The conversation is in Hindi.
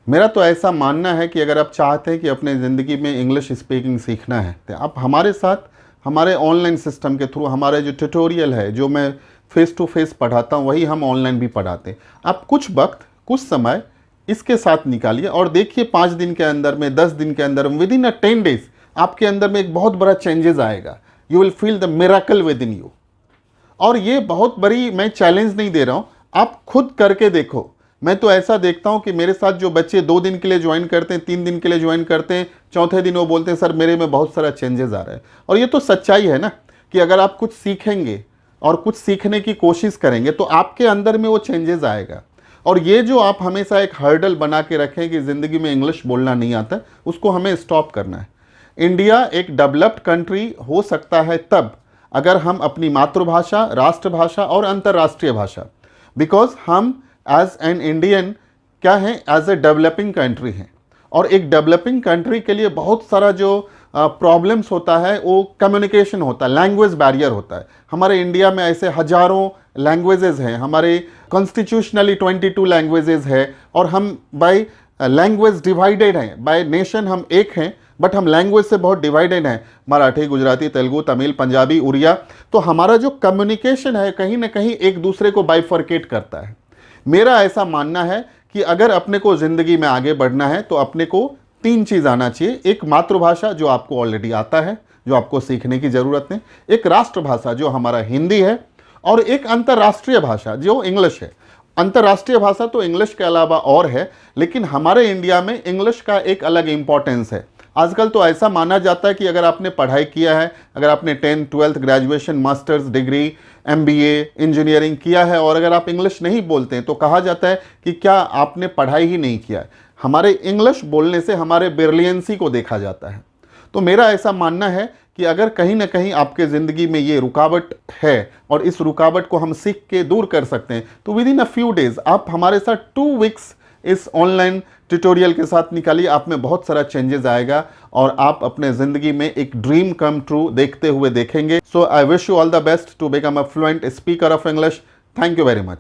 मेरा तो ऐसा मानना है कि अगर आप चाहते हैं कि अपने ज़िंदगी में इंग्लिश स्पीकिंग सीखना है तो आप हमारे साथ हमारे ऑनलाइन सिस्टम के थ्रू हमारे जो ट्यूटोरियल है, जो मैं फ़ेस टू फेस पढ़ाता हूँ, वही हम ऑनलाइन भी पढ़ाते हैं। आप कुछ वक्त, कुछ समय इसके साथ निकालिए और देखिए 5 दिन के अंदर में, 10 दिन के अंदर में, विद इन 10 डेज आपके अंदर में एक बहुत बड़ा चेंजेस आएगा। You will feel the miracle with in you. और ये बहुत बड़ी मैं चैलेंज नहीं दे रहा हूँ, आप खुद करके देखो। मैं तो ऐसा देखता हूँ कि मेरे साथ जो बच्चे 2 दिन के लिए ज्वाइन करते हैं, 3 दिन के लिए ज्वाइन करते हैं, चौथे दिन वो बोलते हैं सर मेरे में बहुत सारा चेंजेस आ रहा है। और ये तो सच्चाई है ना कि अगर आप कुछ सीखेंगे और कुछ सीखने की कोशिश करेंगे तो आपके अंदर में वो चेंजेस आएगा। और ये जो आप हमेशा एक हर्डल बना के रखें कि ज़िंदगी में इंग्लिश बोलना नहीं आता, उसको हमें स्टॉप करना है। इंडिया एक डेवलप्ड कंट्री हो सकता है तब अगर हम अपनी मातृभाषा, राष्ट्रभाषा और अंतर्राष्ट्रीय भाषा, बिकॉज हम एज एन इंडियन क्या है, एज ए डेवलपिंग कंट्री हैं। और एक डेवलपिंग कंट्री के लिए बहुत सारा जो प्रॉब्लम्स होता है वो कम्युनिकेशन होता है, लैंग्वेज बैरियर होता है। हमारे इंडिया में ऐसे हजारों लैंग्वेजेस हैं, हमारे कॉन्स्टिट्यूशनली 22 लैंग्वेजेस है और हम बाय लैंग्वेज डिवाइडेड हैं। बाय नेशन हम एक हैं बट हम लैंग्वेज से बहुत डिवाइडेड हैं, मराठी, गुजराती, तेलुगु, तमिल, पंजाबी, उड़िया। तो हमारा जो कम्युनिकेशन है कहीं ना कहीं एक दूसरे को बाइफर्केट करता है। मेरा ऐसा मानना है कि अगर अपने को ज़िंदगी में आगे बढ़ना है तो अपने को 3 चीज़ आना चाहिए। एक मातृभाषा जो आपको ऑलरेडी आता है, जो आपको सीखने की ज़रूरत नहीं, एक राष्ट्रभाषा जो हमारा हिंदी है, और एक अंतर्राष्ट्रीय भाषा जो इंग्लिश है। अंतर्राष्ट्रीय भाषा तो इंग्लिश के अलावा और है, लेकिन हमारे इंडिया में इंग्लिश का एक अलग इंपॉर्टेंस है। आजकल तो ऐसा माना जाता है कि अगर आपने पढ़ाई किया है, अगर आपने 10th, 12th, graduation, masters degree, MBA, engineering किया है और अगर आप इंग्लिश नहीं बोलते हैं तो कहा जाता है कि क्या आपने पढ़ाई ही नहीं किया है। हमारे इंग्लिश बोलने से हमारे ब्रिलियंसी को देखा जाता है। तो मेरा ऐसा मानना है कि अगर कहीं ना कहीं आपके ज़िंदगी में ये रुकावट है और इस रुकावट को हम सीख के दूर कर सकते हैं तो with in a few days आप हमारे साथ 2 वीक्स इस ऑनलाइन ट्यूटोरियल के साथ निकालिए। आप में बहुत सारा चेंजेस आएगा और आप अपने ज़िंदगी में एक ड्रीम कम ट्रू देखते हुए देखेंगे। So I wish you all the best to become a fluent speaker of English. Thank you very much.